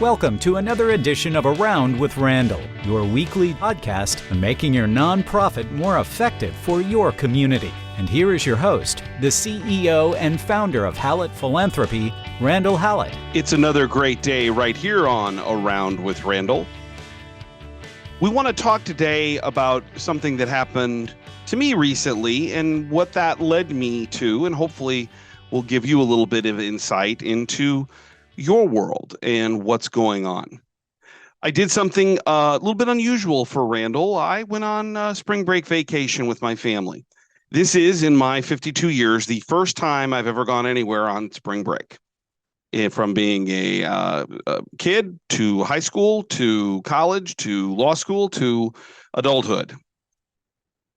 Welcome to another edition of Around with Randall, your weekly podcast on making your nonprofit more effective for your community. And here is your host, the CEO and founder of Hallett Philanthropy, Randall Hallett. It's another great day right here on Around with Randall. We want to talk today about something that happened to me recently and what that led me to, and hopefully will give you a little bit of insight into your world and what's going on. I did something a little bit unusual for Randall. I went on spring break vacation with my family. This is, in my 52 years, the first time I've ever gone anywhere on spring break. From being a kid to high school to college to law school to adulthood.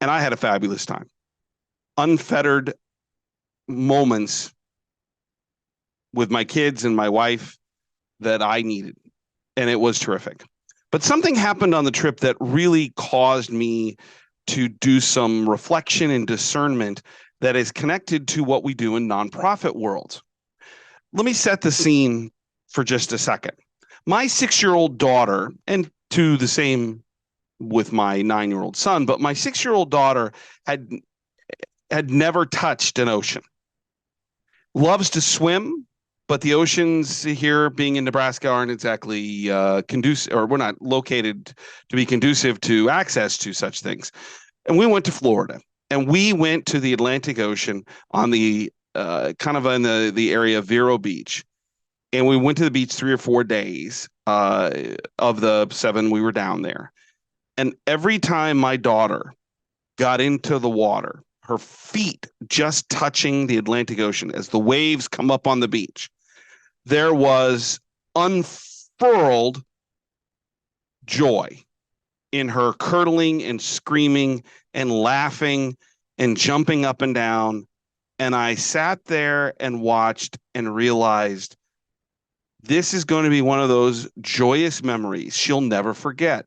And I had a fabulous time. Unfettered moments with my kids and my wife that I needed. And it was terrific. But something happened on the trip that really caused me to do some reflection and discernment that is connected to what we do in nonprofit worlds. Let me set the scene for just a second. My 6-year-old daughter, and to the same with my 9-year-old son, but my 6-year-old daughter had never touched an ocean. Loves to swim, but the oceans here, being in Nebraska, aren't exactly conducive, or we're not located to be conducive to access to such things. And we went to Florida, and we went to the Atlantic Ocean on the kind of in the area of Vero Beach. And we went to the beach 3 or 4 days of the 7 we were down there. And every time my daughter got into the water, her feet just touching the Atlantic Ocean as the waves come up on the beach, there was unfurled joy in her, curdling and screaming and laughing and jumping up and down. And I sat there and watched and realized this is going to be one of those joyous memories she'll never forget.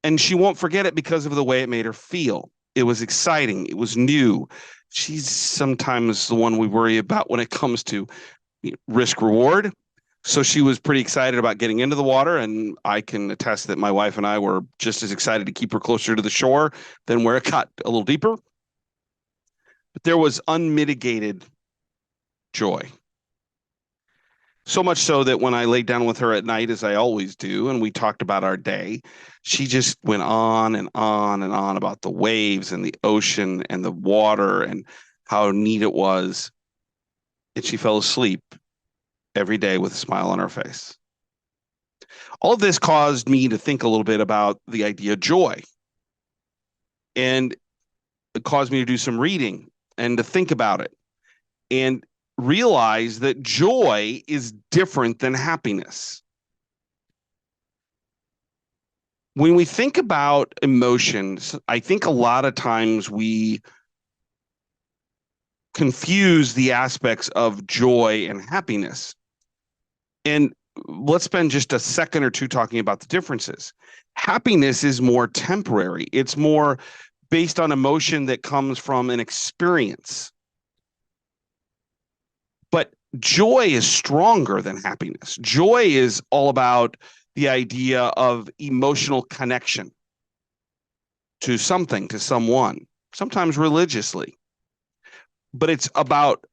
And she won't forget it because of the way it made her feel. It was exciting. It was new. She's sometimes the one we worry about when it comes to risk reward. So she was pretty excited about getting into the water. And I can attest that my wife and I were just as excited to keep her closer to the shore than where it got a little deeper. But there was unmitigated joy. So much so that when I laid down with her at night, as I always do, and we talked about our day, she just went on and on and on about the waves and the ocean and the water and how neat it was. And she fell asleep every day with a smile on her face. All of this caused me to think a little bit about the idea of joy. And it caused me to do some reading and to think about it and realize that joy is different than happiness. When we think about emotions, I think a lot of times we confuse the aspects of joy and happiness. And let's spend just a second or two talking about the differences. Happiness is more temporary. It's more based on emotion that comes from an experience. But joy is stronger than happiness. Joy is all about the idea of emotional connection to something, to someone, sometimes religiously. But it's about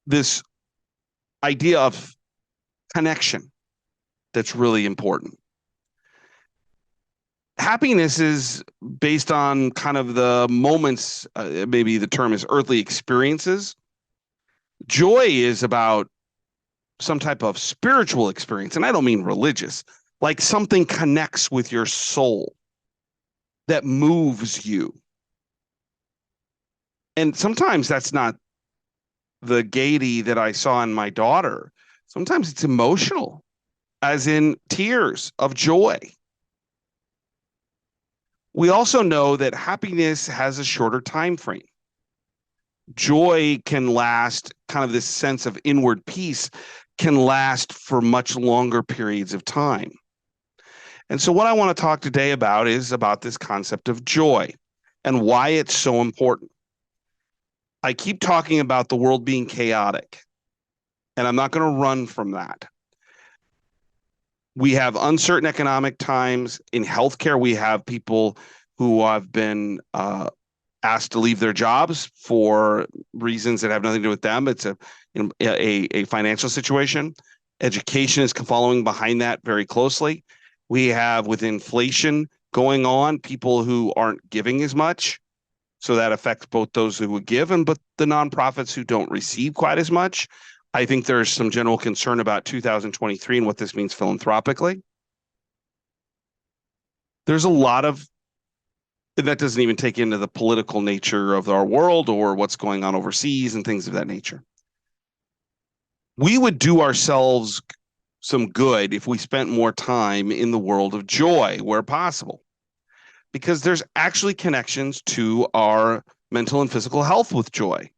this idea of connection that's really important. Happiness is based on kind of the moments, maybe the term is earthly experiences. Joy is about some type of spiritual experience, and I don't mean religious, like something connects with your soul that moves you. And sometimes that's not the gaiety that I saw in my daughter. Sometimes it's emotional, as in tears of joy. We also know that happiness has a shorter time frame. Joy can last, kind of this sense of inward peace can last for much longer periods of time. And so what I want to talk today about is about this concept of joy and why it's so important. I keep talking about the world being chaotic, and I'm not going to run from that. We have uncertain economic times. In healthcare, we have people who have been asked to leave their jobs for reasons that have nothing to do with them. It's a financial situation. Education is following behind that very closely. We have, with inflation going on, people who aren't giving as much. So that affects both those who would give but the nonprofits who don't receive quite as much. I think there's some general concern about 2023 and what this means philanthropically. There's a lot of, that doesn't even take into the political nature of our world or what's going on overseas and things of that nature. We would do ourselves some good if we spent more time in the world of joy where possible, because there's actually connections to our mental and physical health with joy.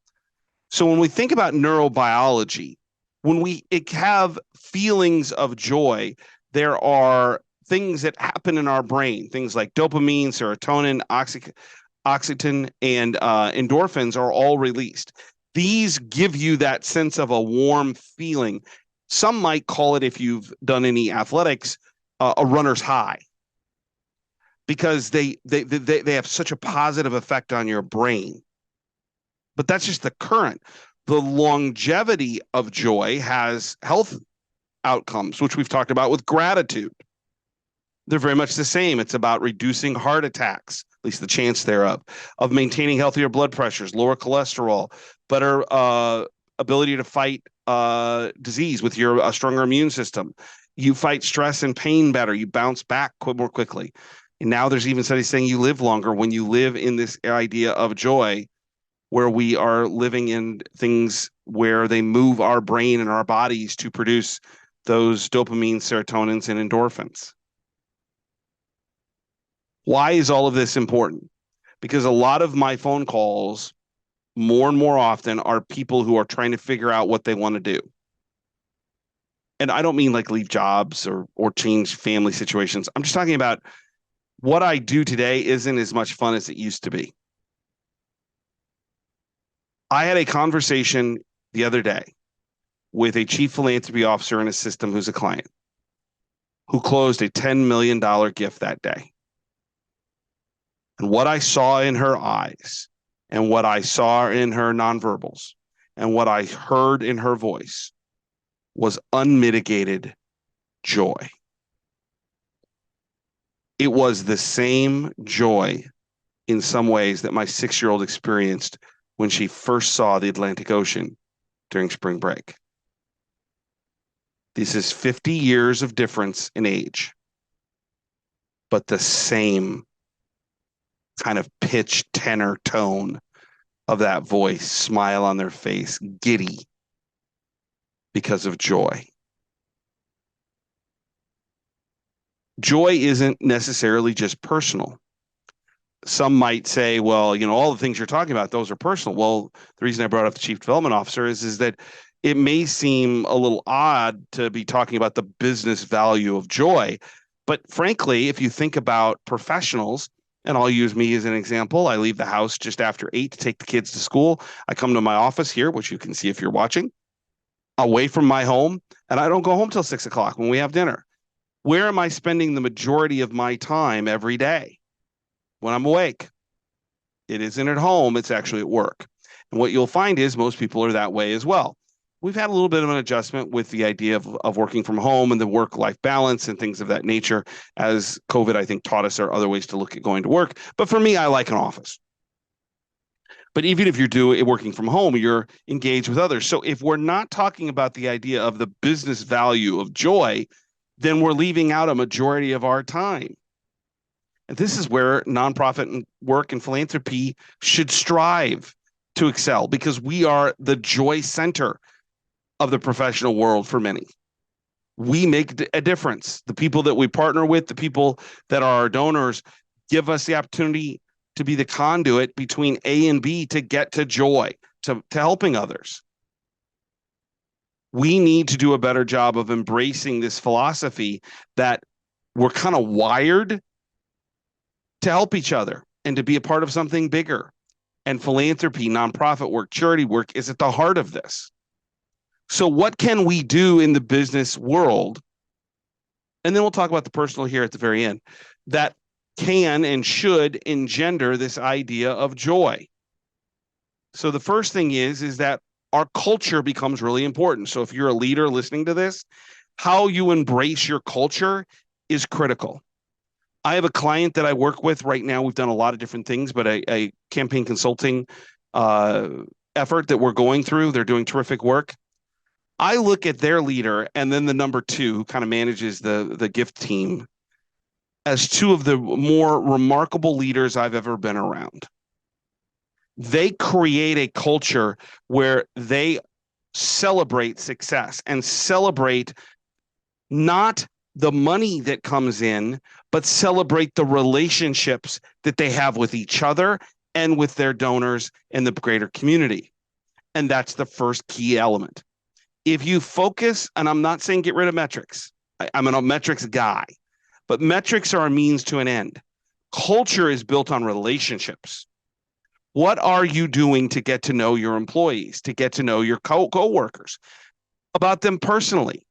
So when we think about neurobiology, when we have feelings of joy, there are things that happen in our brain, things like dopamine, serotonin, oxytocin, and endorphins are all released. These give you that sense of a warm feeling. Some might call it, if you've done any athletics, a runner's high, because they have such a positive effect on your brain. But that's just the current. The longevity of joy has health outcomes, which we've talked about with gratitude. They're very much the same. It's about reducing heart attacks, at least the chance thereof, of maintaining healthier blood pressures, lower cholesterol, better ability to fight disease with your stronger immune system. You fight stress and pain better. You bounce back more quickly. And now there's even studies saying you live longer when you live in this idea of joy, where we are living in things where they move our brain and our bodies to produce those dopamine, serotonins, and endorphins. Why is all of this important? Because a lot of my phone calls, more and more often, are people who are trying to figure out what they want to do. And I don't mean like leave jobs or change family situations. I'm just talking about what I do today isn't as much fun as it used to be. I had a conversation the other day with a chief philanthropy officer in a system who's a client, who closed a $10 million gift that day. And what I saw in her eyes, and what I saw in her nonverbals, and what I heard in her voice was unmitigated joy. It was the same joy in some ways that my 6-year-old experienced when she first saw the Atlantic Ocean during spring break. This is 50 years of difference in age, but the same kind of pitch, tenor, tone of that voice, smile on their face, giddy because of joy. Joy isn't necessarily just personal. Some might say, well, all the things you're talking about, those are personal. Well, the reason I brought up the chief development officer is that it may seem a little odd to be talking about the business value of joy. But frankly, if you think about professionals, and I'll use me as an example, I leave the house just after 8 to take the kids to school. I come to my office here, which you can see if you're watching, away from my home, and I don't go home till 6 o'clock when we have dinner. Where am I spending the majority of my time every day when I'm awake? It isn't at home, it's actually at work. And what you'll find is most people are that way as well. We've had a little bit of an adjustment with the idea of working from home and the work-life balance and things of that nature, as COVID, I think, taught us there are other ways to look at going to work. But for me, I like an office. But even if you're working from home, you're engaged with others. So if we're not talking about the idea of the business value of joy, then we're leaving out a majority of our time. And this is where nonprofit work and philanthropy should strive to excel, because we are the joy center of the professional world for many. We make a difference. The people that we partner with, the people that are our donors, give us the opportunity to be the conduit between A and B to get to joy, to helping others. We need to do a better job of embracing this philosophy that we're kind of wired to help each other and to be a part of something bigger. And philanthropy, nonprofit work, charity work is at the heart of this. So what can we do in the business world And then we'll talk about the personal here at the very end, that can and should engender this idea of joy. So the first thing is that our culture becomes really important. So if you're a leader listening to this, how you embrace your culture is critical. I have a client that I work with right now. We've done a lot of different things, but a campaign consulting effort that we're going through. They're doing terrific work. I look at their leader and then the number two who kind of manages the gift team as two of the more remarkable leaders I've ever been around. They create a culture where they celebrate success and celebrate not the money that comes in, but celebrate the relationships that they have with each other and with their donors and the greater community. And that's the first key element. If you focus, and I'm not saying get rid of metrics, I'm a metrics guy, but metrics are a means to an end. Culture is built on relationships. What are you doing to get to know your employees, to get to know your co-workers, about them personally?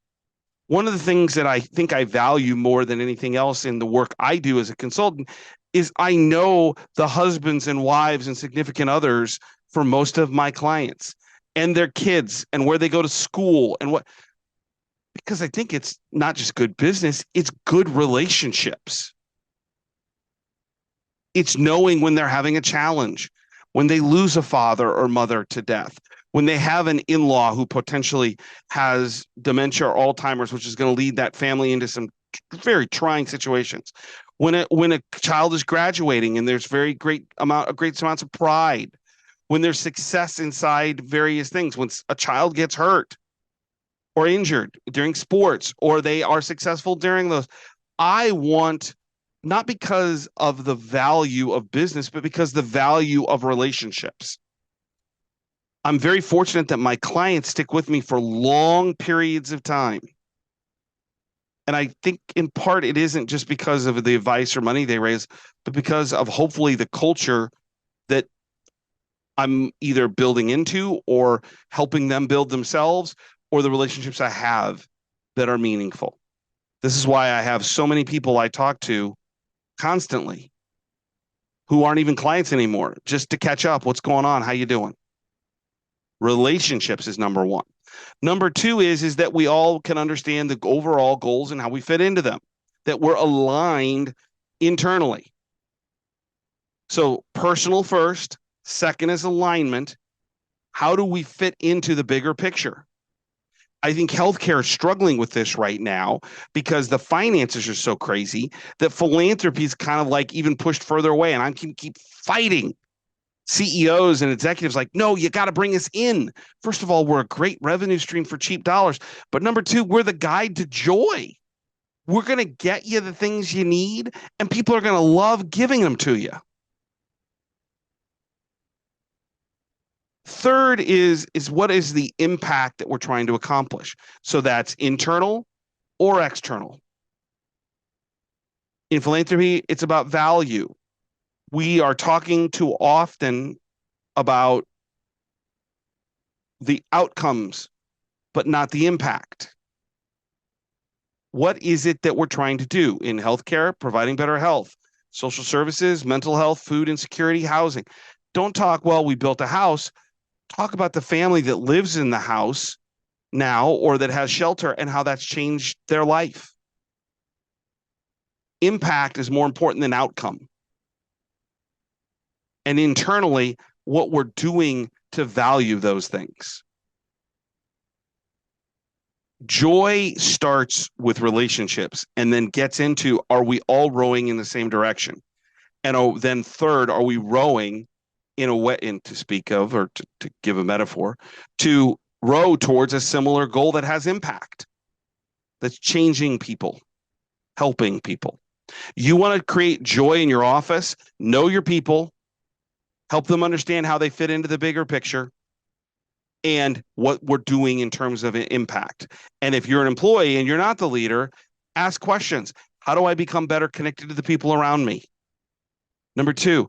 One of the things that I think I value more than anything else in the work I do as a consultant is I know the husbands and wives and significant others for most of my clients and their kids and where they go to school and what, because I think it's not just good business, it's good relationships. It's knowing when they're having a challenge, when they lose a father or mother to death, when they have an in-law who potentially has dementia or Alzheimer's, which is going to lead that family into some very trying situations. When a child is graduating and there's great amounts of pride, when there's success inside various things, when a child gets hurt or injured during sports, or they are successful during those. I want, not because of the value of business, but because the value of relationships. I'm very fortunate that my clients stick with me for long periods of time. And I think in part it isn't just because of the advice or money they raise, but because of hopefully the culture that I'm either building into or helping them build themselves, or the relationships I have that are meaningful. This is why I have so many people I talk to constantly who aren't even clients anymore, just to catch up. What's going on? How you doing? Relationships is number one. Number two is that we all can understand the overall goals and how we fit into them, that we're aligned internally. So personal first, second is alignment. How do we fit into the bigger picture? I think healthcare is struggling with this right now because the finances are so crazy that philanthropy is kind of like even pushed further away. And I keep fighting CEOs and executives like, no, you got to bring us in. First of all, we're a great revenue stream for cheap dollars. But number two, we're the guide to joy. We're going to get you the things you need, and people are going to love giving them to you. Third is what is the impact that we're trying to accomplish? So that's internal or external. In philanthropy, it's about value. We are talking too often about the outcomes, but not the impact. What is it that we're trying to do in healthcare? Providing better health, social services, mental health, food insecurity, housing. Don't talk, well, we built a house. Talk about the family that lives in the house now or that has shelter and how that's changed their life. Impact is more important than outcome. And internally, what we're doing to value those things. Joy starts with relationships and then gets into, are we all rowing in the same direction? And then third, are we rowing in a way, and to speak of, or to give a metaphor, to row towards a similar goal that has impact, that's changing people, helping people. You want to create joy in your office, know your people, help them understand how they fit into the bigger picture and what we're doing in terms of impact. And if you're an employee and you're not the leader, ask questions. How do I become better connected to the people around me? Number two,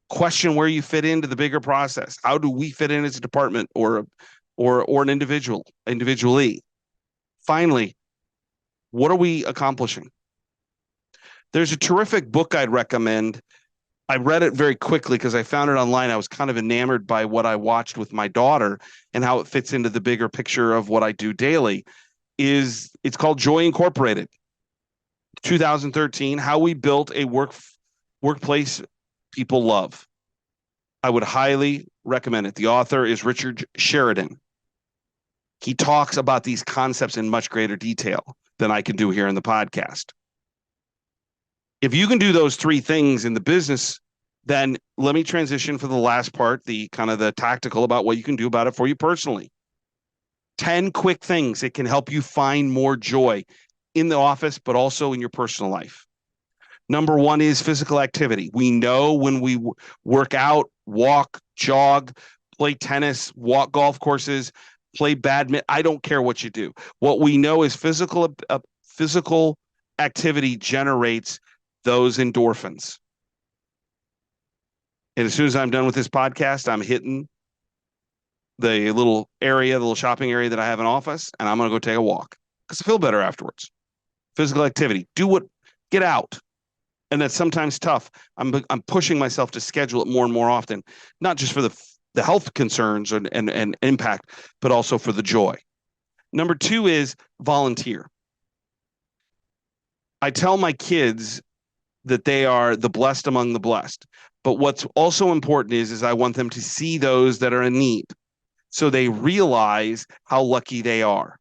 question where you fit into the bigger process. How do we fit in as a department or an individually? Finally, What are we accomplishing? There's a terrific book I'd recommend. I read it very quickly because I found it online. I was kind of enamored by what I watched with my daughter and how it fits into the bigger picture of what I do daily. It's called Joy Incorporated, 2013, How We Built a Workplace People Love. I would highly recommend it. The author is Richard Sheridan. He talks about these concepts in much greater detail than I can do here in the podcast. If you can do those three things in the business, then let me transition for the last part, the kind of the tactical about what you can do about it for you personally. 10 quick things that can help you find more joy in the office, but also in your personal life. Number one is physical activity. We know when we work out, walk, jog, play tennis, walk golf courses, play badminton. I don't care what you do. What we know is physical activity generates those endorphins. And as soon as I'm done with this podcast, I'm hitting the little shopping area that I have in office, and I'm going to go take a walk because I feel better afterwards. Physical activity. Get out. And that's sometimes tough. I'm pushing myself to schedule it more and more often, not just for the health concerns and impact, but also for the joy. Number two is volunteer. I tell my kids that they are the blessed among the blessed. But what's also important is I want them to see those that are in need so they realize how lucky they are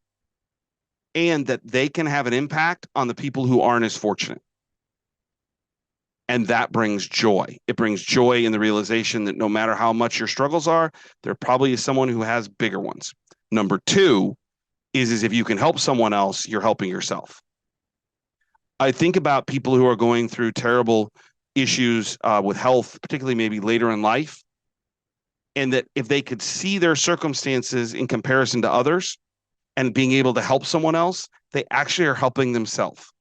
and that they can have an impact on the people who aren't as fortunate. And that brings joy. It brings joy in the realization that no matter how much your struggles are, there probably is someone who has bigger ones. Number two is if you can help someone else, you're helping yourself. I think about people who are going through terrible issues with health, particularly maybe later in life, and that if they could see their circumstances in comparison to others and being able to help someone else, they actually are helping themselves.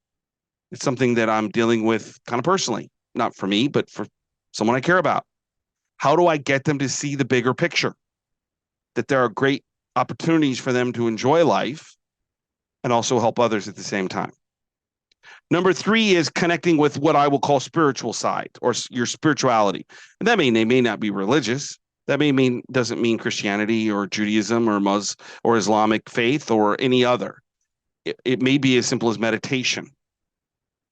It's something that I'm dealing with kind of personally, not for me, but for someone I care about. How do I get them to see the bigger picture? That there are great opportunities for them to enjoy life and also help others at the same time. Number three is connecting with what I will call spiritual side or your spirituality. And that they may not be religious. That doesn't mean Christianity or Judaism or Muslim or Islamic faith or any other. It may be as simple as meditation.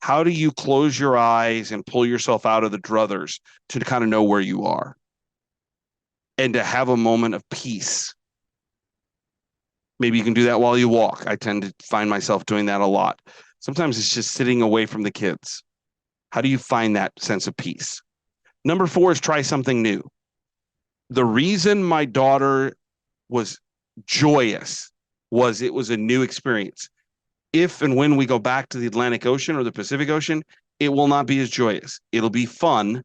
How do you close your eyes and pull yourself out of the druthers to kind of know where you are and to have a moment of peace? Maybe you can do that while you walk. I tend to find myself doing that a lot. Sometimes it's just sitting away from the kids. How do you find that sense of peace? Number four is try something new. The reason my daughter was joyous was it was a new experience. If and when we go back to the Atlantic Ocean or the Pacific Ocean, it will not be as joyous. It'll be fun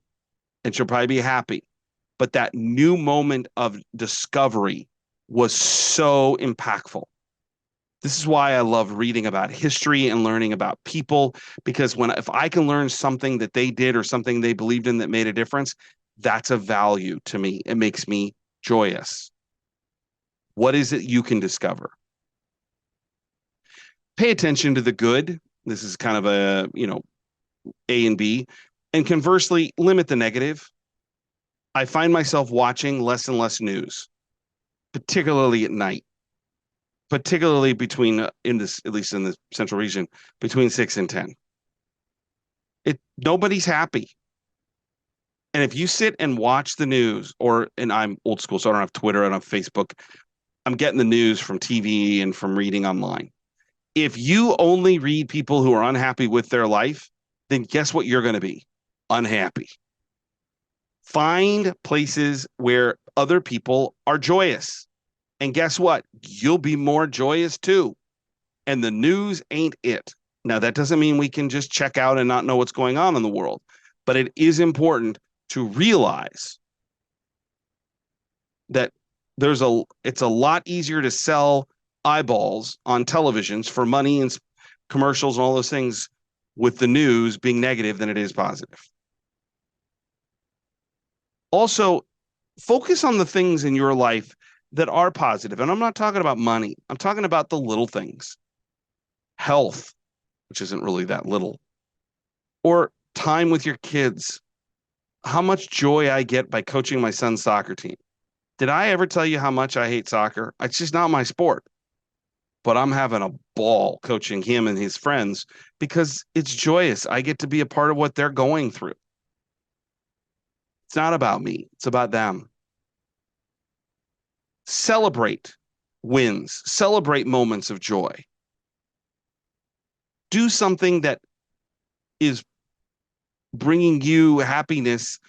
and she'll probably be happy. But that new moment of discovery was so impactful. This is why I love reading about history and learning about people, because if I can learn something that they did or something they believed in that made a difference, that's a value to me. It makes me joyous. What is it you can discover? Pay attention to the good. This is kind of a, A and B. And conversely, limit the negative. I find myself watching less and less news, particularly at night. Particularly at least in the central region, between 6 and 10. Nobody's happy. And if you sit and watch the news, and I'm old school, so I don't have Twitter, I don't have Facebook. I'm getting the news from TV and from reading online. If you only read people who are unhappy with their life, then guess what you're going to be? Unhappy. Find places where other people are joyous. And guess what? You'll be more joyous too. And the news ain't it. Now, that doesn't mean we can just check out and not know what's going on in the world. But it is important to realize that it's a lot easier to sell eyeballs on televisions for money and commercials and all those things with the news being negative than it is positive. Also, focus on the things in your life that are positive. And I'm not talking about money. I'm talking about the little things. Health, which isn't really that little. Or time with your kids. How much joy I get by coaching my son's soccer team. Did I ever tell you how much I hate soccer? It's just not my sport. But I'm having a ball coaching him and his friends because it's joyous. I get to be a part of what they're going through. It's not about me. It's about them. Celebrate wins. Celebrate moments of joy. Do something that is bringing you happiness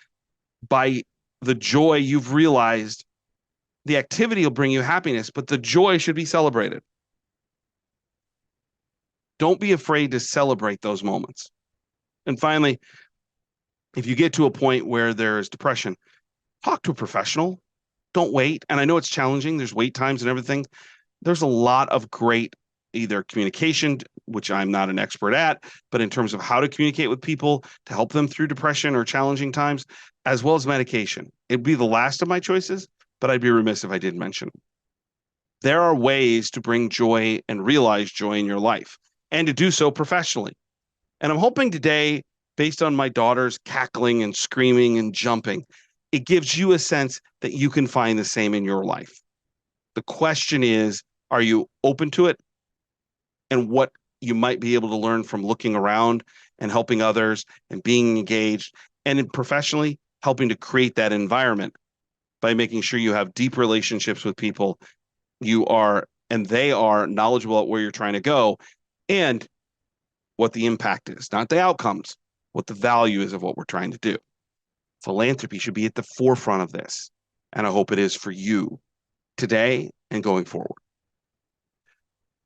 by the joy you've realized. The activity will bring you happiness, but the joy should be celebrated. Don't be afraid to celebrate those moments. And finally, if you get to a point where there's depression, talk to a professional. Don't wait. And I know it's challenging. There's wait times and everything. There's a lot of great either communication, which I'm not an expert at, but in terms of how to communicate with people to help them through depression or challenging times, as well as medication. It'd be the last of my choices, but I'd be remiss if I didn't mention them. There are ways to bring joy and realize joy in your life, and to do so professionally. And I'm hoping today, based on my daughter's cackling and screaming and jumping, it gives you a sense that you can find the same in your life. The question is, are you open to it? And what you might be able to learn from looking around and helping others and being engaged, and professionally helping to create that environment by making sure you have deep relationships with people you are and they are knowledgeable at where you're trying to go and what the impact is, not the outcomes, what the value is of what we're trying to do. Philanthropy should be at the forefront of this, and I hope it is for you today and going forward.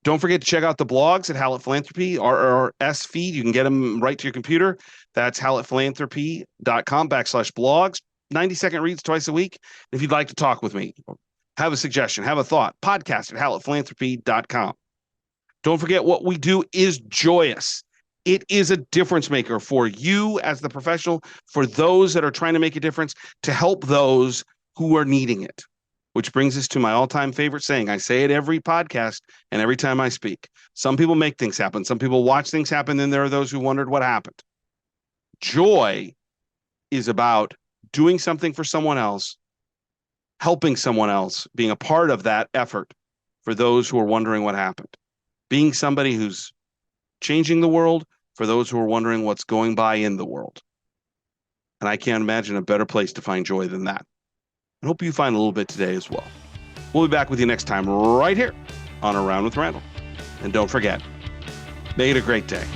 Don't forget to check out the blogs at Hallett Philanthropy, RRS feed. You can get them right to your computer. That's hallettphilanthropy.com/blogs. 90-second reads twice a week. If you'd like to talk with me, or have a suggestion, have a thought, podcast at hallettphilanthropy.com. Don't forget, what we do is joyous. It is a difference maker for you as the professional, for those that are trying to make a difference, to help those who are needing it. Which brings us to my all-time favorite saying. I say it every podcast and every time I speak. Some people make things happen. Some people watch things happen. Then there are those who wondered what happened. Joy is about doing something for someone else, helping someone else, being a part of that effort for those who are wondering what happened. Being somebody who's changing the world for those who are wondering what's going by in the world. And I can't imagine a better place to find joy than that. I hope you find a little bit today as well. We'll be back with you next time right here on Around with Randall. And don't forget, make it a great day.